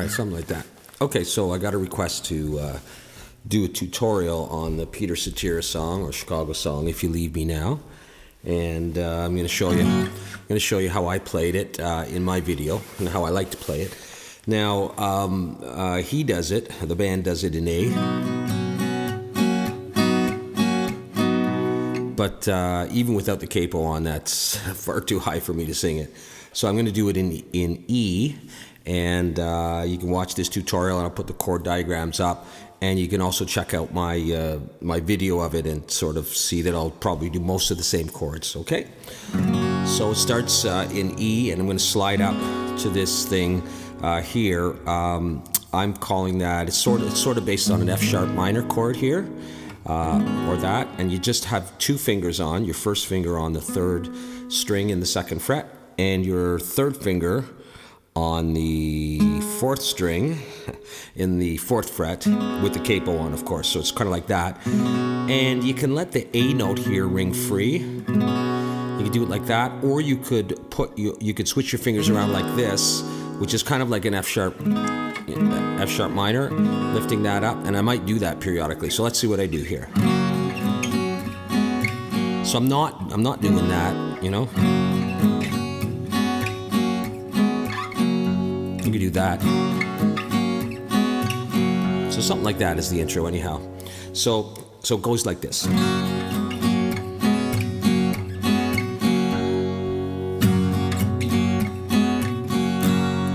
right, something like that. Okay, so I got a request to do a tutorial on the Peter Cetera song or Chicago song, "If You Leave Me Now," and I'm going to show you how I played it in my video and how I like to play it. Now he does it. The band does it in A, but even without the capo on, that's far too high for me to sing it. So I'm going to do it in E, and you can watch this tutorial, and I'll put the chord diagrams up, and you can also check out my my video of it and sort of see that I'll probably do most of the same chords. Okay, so it starts in E, and I'm going to slide up to this thing here. I'm calling that, it's sort of based on an F sharp minor chord here, or that, and you just have two fingers on, your first finger on the third string in the second fret, and your third finger on the fourth string in the fourth fret with the capo on, of course. So it's kind of like that. And you can let the A note here ring free. You can do it like that, or you could you could switch your fingers around like this, which is kind of like an F sharp minor, lifting that up, and I might do that periodically. So let's see what I do here. So I'm not doing that, you know. You could do that. So something like that is the intro anyhow. So it goes like this.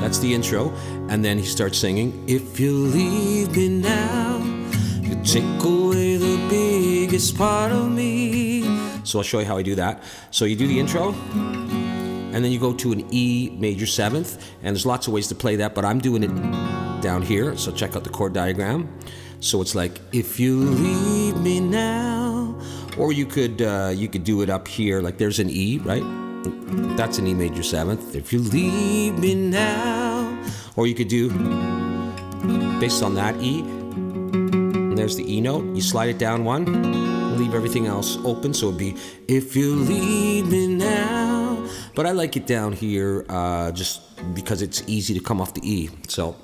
That's the intro, and then he starts singing, "If you leave me now, you take away the biggest part of me." So I'll show you how I do that. So you do the intro, and then you go to an E major seventh, and there's lots of ways to play that, but I'm doing it down here, so check out the chord diagram. So it's like, "If you leave me now," or you could do it up here, like there's an E, right? That's an E major seventh. "If you leave me now," or you could do, based on that E, and there's the E note, you slide it down one, leave everything else open, so it'd be, "If you leave me now." But I like it down here just because it's easy to come off the E. So,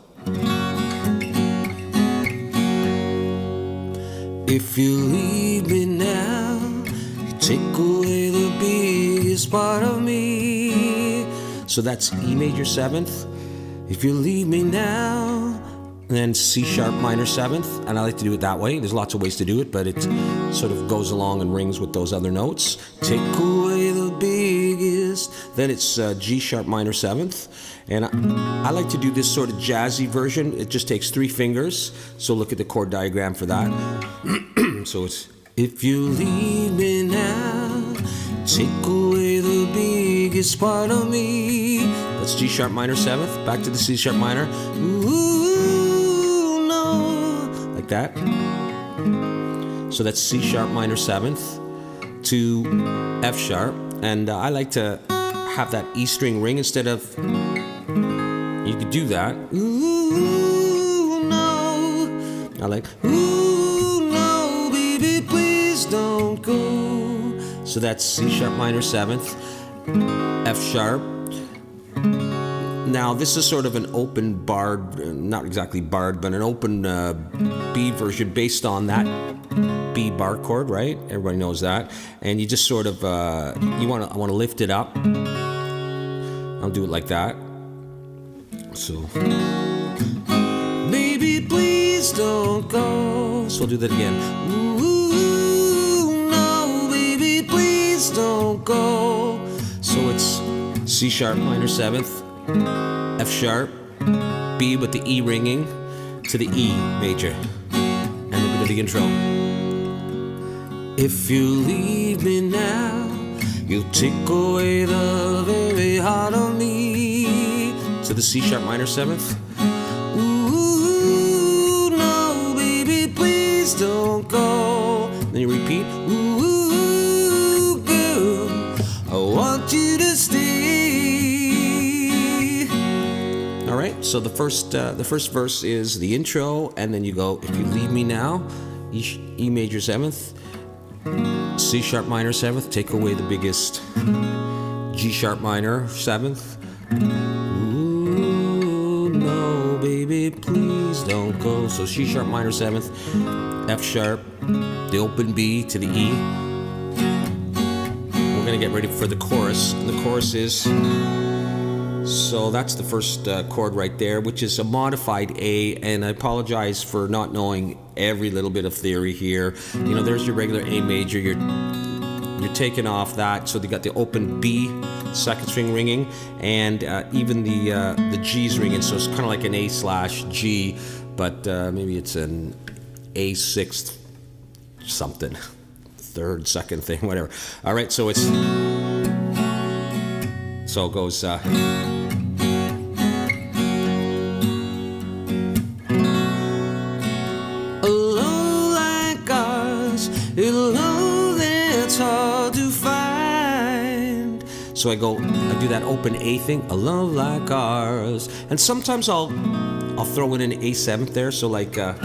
"If you leave me now, you take away the biggest part of me." So that's E major seventh. "If you leave me now," and then C sharp minor seventh, and I like to do it that way. There's lots of ways to do it, but it sort of goes along and rings with those other notes. "Take away the biggest," then it's G sharp minor seventh, and I like to do this sort of jazzy version. It just takes three fingers, so look at the chord diagram for that. So it's, "If you leave me now, take away the biggest part of me." That's G sharp minor seventh, back to the C sharp minor. Ooh, no, like that. So that's C sharp minor seventh to F sharp, and I like to have that E string ring instead of, you could do that. Ooh, no. I like, "Ooh, no, baby, please don't go." So that's C sharp minor seventh, F sharp. Now this is sort of an open barred, not exactly barred, but an open B version based on that B bar chord, right? Everybody knows that. And you just sort of, I want to lift it up. I'll do it like that. So, "Baby, please don't go." So I'll do that again. "Ooh, no, baby, please don't go." So it's C sharp minor seventh, F sharp, B with the E ringing to the E major, and then we do the intro. "If you leave me now, you'll take away the very heart of me," to the C sharp minor seventh. "Ooh, no, baby, please don't go." Then you repeat. "Ooh, girl, I want you to stay." All right. So the first verse is the intro, and then you go, "If you leave me now," E major seventh, C sharp minor seventh, take away the biggest, G sharp minor seventh. Ooh, no, baby, please don't go. So C sharp minor 7th, F sharp, the open B to the E. We're gonna get ready for the chorus. And the chorus is, so that's the first chord right there, which is a modified A, and I apologize for not knowing every little bit of theory here. You know, there's your regular A major, you're taking off that, so they got the open B second string ringing, and even the G's ringing, so it's kind of like an A slash G, but maybe it's an A sixth something, third, second thing, whatever. All right, so it's, so it goes, a love like ours, a love that's hard to find. So I do that open A thing, a love like ours, and sometimes I'll throw in an A seventh there, so like a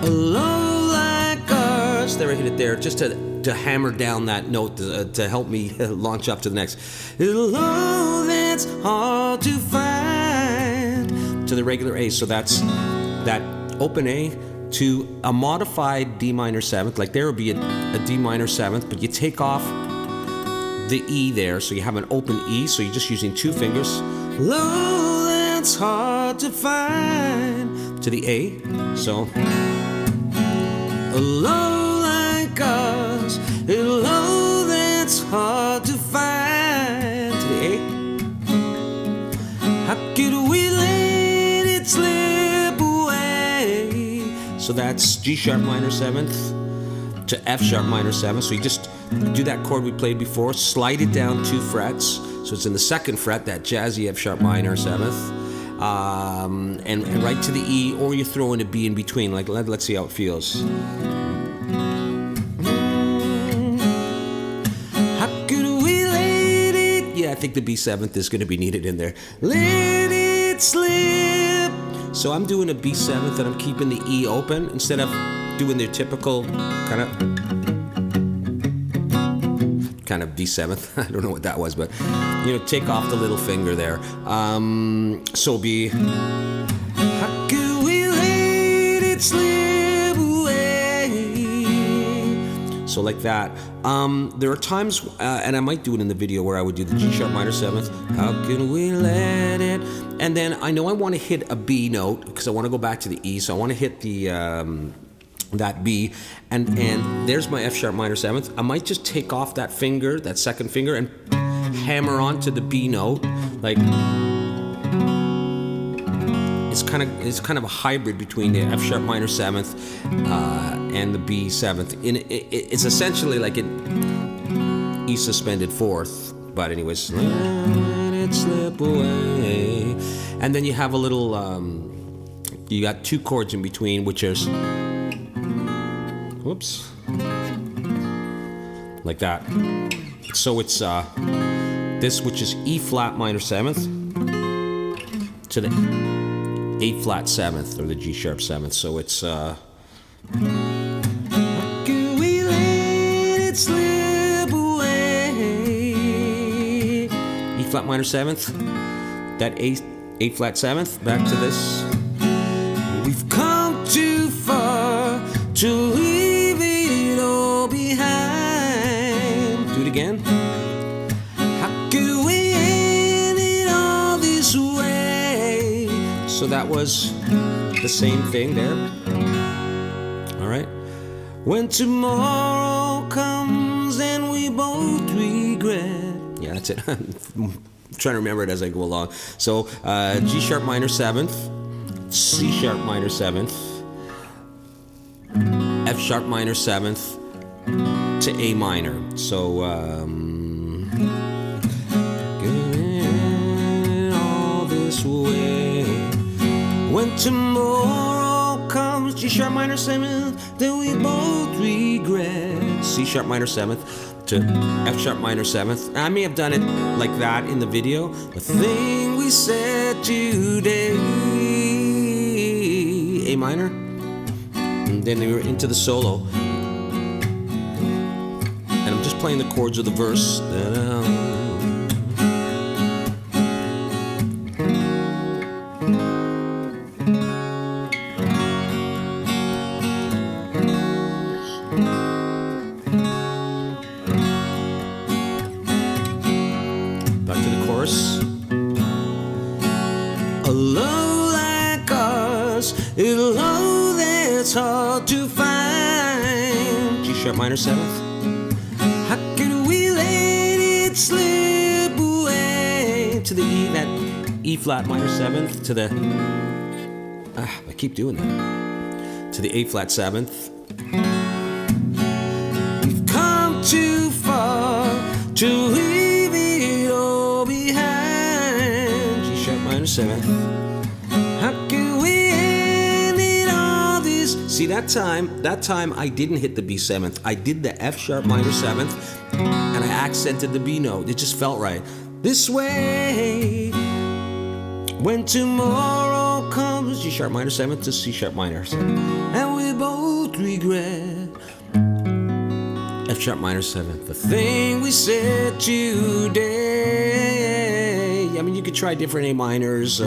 love like ours. There, I hit it there, just to hammer down that note to help me launch up to the next. A love that's hard to find, to the regular A. So that's that open A to a modified D minor 7th, like there would be a D minor 7th, but you take off the E there, so you have an open E, so you're just using 2 fingers. Love that's hard to find, to the A, so a love like us, a love that's hard to find, to the A. How could we let it slip away? So that's G sharp minor 7th to F sharp minor 7th. So you just do that chord we played before, slide it down 2 frets. So it's in the 2nd fret, that jazzy F sharp minor 7th. And right to the E, or you throw in a B in between. Like let's see how it feels. How could we let it? Yeah, I think the B7th is going to be needed in there. Let it slip. So I'm doing a B7th and I'm keeping the E open instead of doing their typical kind of D7th. I don't know what that was, but you know, take off the little finger there. So be, how could we let it slip away? So like that. There are times, and I might do it in the video, where I would do the G sharp minor 7th. How can we let it? And then I know I want to hit a B note because I want to go back to the E, so I want to hit the that B, and there's my F sharp minor 7th. I might just take off that finger, that 2nd finger, and hammer onto the B note. Like it's kind of a hybrid between the F sharp minor 7th and the B7th. It's essentially like an E suspended 4th. But anyways, let it slip away. And then you have a little, you got 2 chords in between, which is, whoops, like that. So it's this, which is E flat minor 7th to the A flat 7th, or the G sharp 7th. So it's, how can we let it slip away? E flat minor 7th, that A flat 7th, back to this. We've come too far to leave it all behind. Do it again. How could we end it all this way? So that was the same thing there. All right. When tomorrow comes and we both regret. Yeah, that's it. I'm trying to remember it as I go along. So G sharp minor 7th, C sharp minor 7th, F sharp minor 7th to A minor. So getting all this way. When tomorrow comes, G sharp minor 7th, then we both regret. C sharp minor 7th to F sharp minor 7th. I may have done it like that in the video. The thing we said today, A minor, and then we were into the solo. And I'm just playing the chords of the verse. 'cause it's love that's hard to find. G sharp minor 7th. How could we let it slip away? To the E, that E flat minor 7th, to the, I keep doing that, to the A flat 7th. We've come too far to leave it all behind. G sharp minor 7th. How can we end it all this? See, that time I didn't hit the B 7th. I did the F sharp minor 7th, and I accented the B note. It just felt right. This way, when tomorrow comes, G sharp minor 7th to C sharp minor 7th, and we both regret F sharp minor 7th, the thing we said today. I mean, you could try different A minors.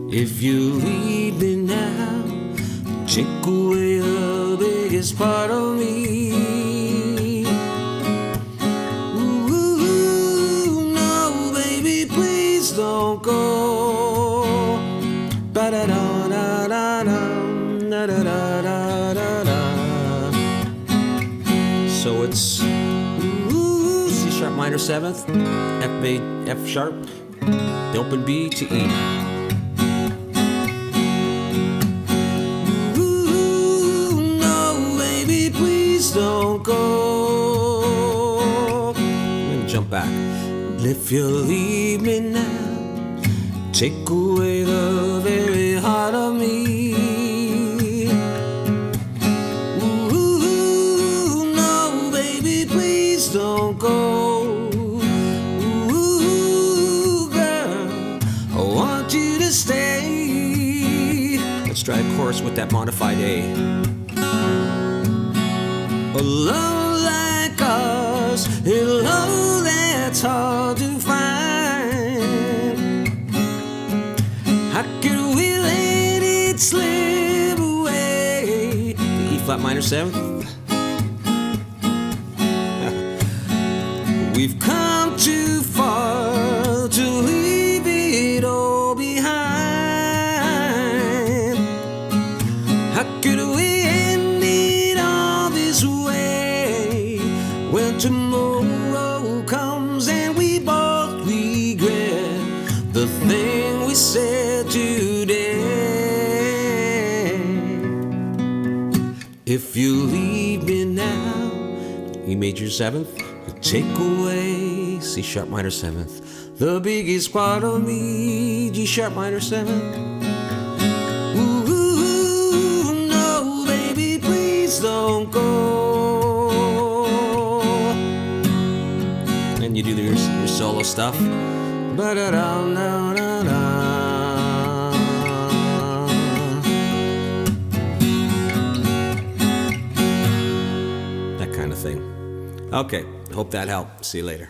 If you leave me now, take away the biggest part of me. Ooh, no, baby, please don't go. Ba-da-da-da-da-da-da-da-da-da-da. So it's ooh, C sharp minor 7th, F sharp, the open B to E. Ooh, no, baby, please don't go. I'm gonna jump back. If you leave me now, take away the very heart of me. Don't go. Ooh, girl, I want you to stay. Let's try a chorus with that modified A. A love like ours, a love that's hard to find. How could we let it slip away? The E flat minor 7th. We've come too far to leave it all behind. How could we end it all this way? When tomorrow comes and we both regret the thing we said today. If you leave me now, E major 7th, take away C sharp minor 7th, the biggest part of me, G sharp minor 7th. Ooh, no, baby, please don't go. And you do your solo stuff. Ba-da-da-da-da-da. That kind of thing. Okay, hope that helped. See you later.